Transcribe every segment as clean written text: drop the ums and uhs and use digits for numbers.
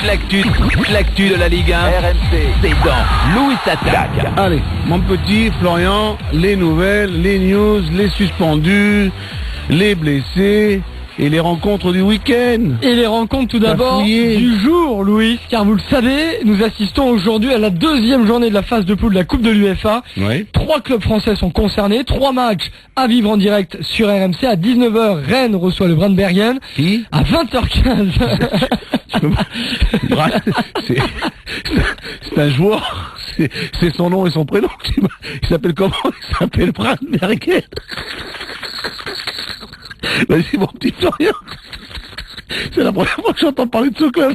toute l'actu de la Ligue 1, RMC, c'est dans Louis Attaque. Allez, mon petit Florian, les nouvelles, les news, les suspendus, les blessés et les rencontres du week-end. Et les rencontres tout d'abord du jour, Louis, car vous le savez, nous assistons aujourd'hui à la deuxième journée de la phase de poule de la Coupe de l'UEFA. Oui. 3 clubs français sont concernés, 3 matchs à vivre en direct sur RMC. À 19h, Rennes reçoit le Brandbergen. Qui ? À 20h15. C'est un joueur, c'est son nom et son prénom. Il s'appelle comment ? Il s'appelle Brandbergen. Vas-y mon petit Florian. C'est la première fois que j'entends parler de ce club.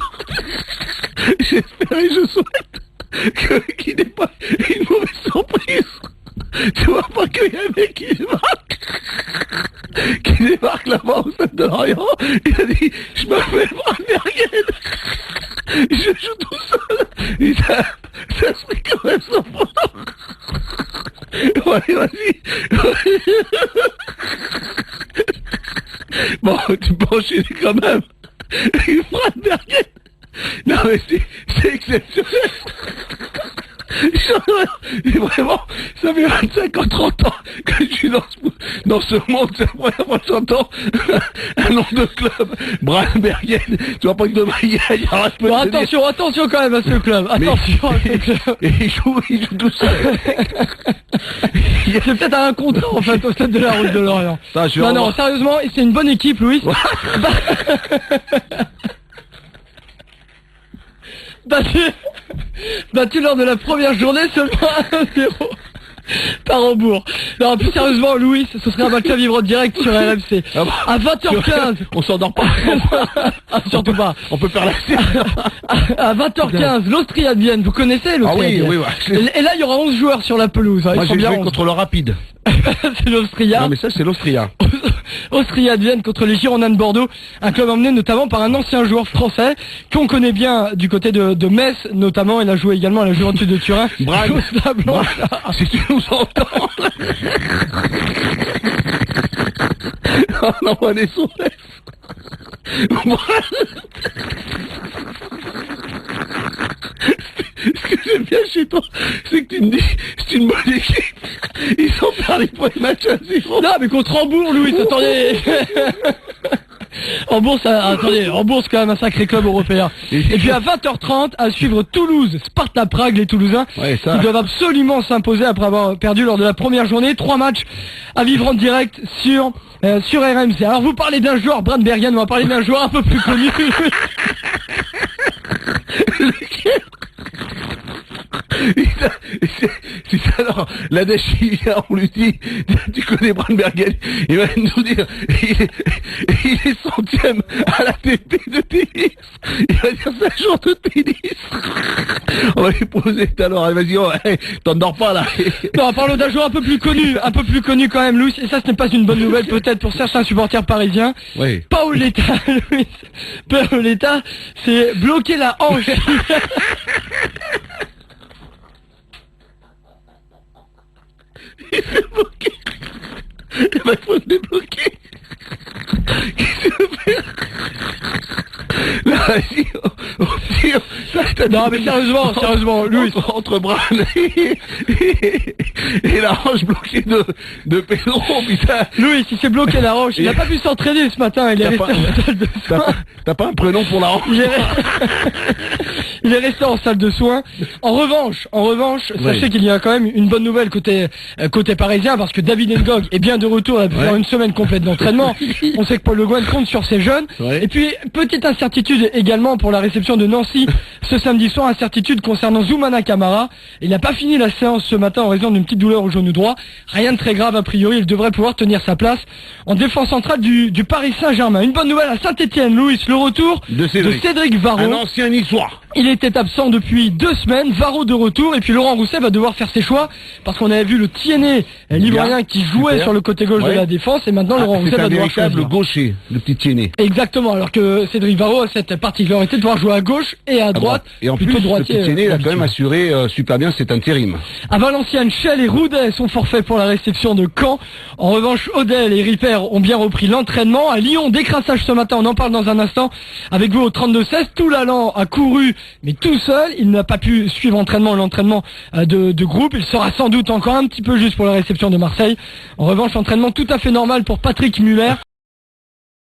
J'espère et je souhaite qu'il n'ait pas une mauvaise surprise. Tu vois pas qu'il y a un mec qui débarque là-bas au Stade de Lorient. Il a dit, je m'appelle Brandbergen. Je joue tout seul. Et ça serait quand même surprenant. Ouais, vas-y. Bon, tu peux enchaîner quand même. Brandbergen. Non mais c'est exceptionnel. Vraiment, ça fait 25 ans, 30 ans que je suis dans ce monde. C'est la première fois que j'entends un nom de club. Brandbergen. Tu vois pas que demain il y aura... Bon, attention quand même à ce club. Attention à ce club. Et il joue tout seul. C'est peut-être un contrat en fait au Stade de la Route de Lorient. Non, sérieusement, c'est une bonne équipe, Louis. Battu lors de la première journée seulement 1-0 par Hambourg. Non, plus sérieusement, Louis, ce serait un match à vivre en direct sur RMC. À 20h15. On s'endort pas. Surtout pas. On peut faire la À 20h15, l'Austria de Vienne. Vous connaissez l'Austria de Vienne ? Oui. Et là, il y aura 11 joueurs sur la pelouse. Moi, j'ai joué contre le Rapide. C'est l'Austria. Non, mais ça, c'est l'Austria. Austria de Vienne contre les Girondins de Bordeaux, un club emmené notamment par un ancien joueur français qu'on connaît bien du côté de Metz notamment. Il a joué également à la Juventus de Turin. Si tu nous entends. On envoie des SOS. Ce que j'aime bien chez toi, c'est que tu me dis, c'est une bonne équipe. Ils sont perdus pour les matchs à 0. Non, mais contre Hambourg, Louis, attendez. Hambourg, c'est quand même un sacré club européen. Et puis à 20h30, à suivre Toulouse, Sparta Prague, les Toulousains, qui doivent absolument s'imposer après avoir perdu lors de la première journée. 3 matchs à vivre en direct sur RMC. Alors vous parlez d'un joueur, Brandbergen, on va parler d'un joueur un peu plus connu. C'est ça, alors, la Dèche, il vient, on lui dit, tu connais Brandbergen, il va nous dire, il est 100e à la TP de tennis, il va dire c'est un joueur de tennis. On va lui poser tout à l'heure, vas-y, t'endors pas là. Non, parlons d'un joueur un peu plus connu quand même, Louis, et ça ce n'est pas une bonne nouvelle peut-être pour certains supporters parisiens. Oui. Paoletta, Louis, Paoletta, c'est bloquer la hanche. Il s'est bloqué. Il faut se débloquer. Qu'est-ce que tu veux faire? Là, vas-y, on tire. Non, mais sérieusement, Louis. Entre Bran et la hanche bloquée de Pedro, putain. Louis, il s'est bloqué la hanche. Il n'a pas pu s'entraîner ce matin. Il est resté en salle de soins. T'as pas un prénom pour la hanche? Il est resté en salle de soins. En revanche, sachez qu'il y a quand même une bonne nouvelle côté parisien, parce que David Ngog est bien de retour après une semaine complète d'entraînement. On sait que Paul Le Guen compte sur ses jeunes. Et puis, petite incertitude également pour la réception de Nancy ce samedi soir, incertitude concernant Zoumana Camara. Il n'a pas fini la séance ce matin en raison d'une petite douleur au genou droit. Rien de très grave a priori, il devrait pouvoir tenir sa place en défense centrale du Paris Saint-Germain. Une bonne nouvelle à Saint-Etienne, Louis, le retour de Cédric Varro. Un ancien niçois. Il était absent depuis 2 semaines, Varro de retour, et puis Laurent Rousset va devoir faire ses choix, parce qu'on avait vu le Tiennet l'ivoirien qui jouait sur le côté gauche de la défense, et maintenant Laurent Rousset va devoir choisir. C'est un véritable gaucher, le petit Tiennet. Exactement, alors que Cédric Varro a cette particularité de pouvoir jouer à gauche et à droite. droite. Et en plus, plutôt droitier, le Pichiné, il a quand même assuré super bien cet intérim. À Valenciennes, Chelles et Roudet sont forfaits pour la réception de Caen. En revanche, Odel et Ripper ont bien repris l'entraînement. À Lyon, décrassage ce matin, on en parle dans un instant. Avec vous au 32-16, Toulalan a couru, mais tout seul. Il n'a pas pu suivre l'entraînement de groupe. Il sera sans doute encore un petit peu juste pour la réception de Marseille. En revanche, entraînement tout à fait normal pour Patrick Muller.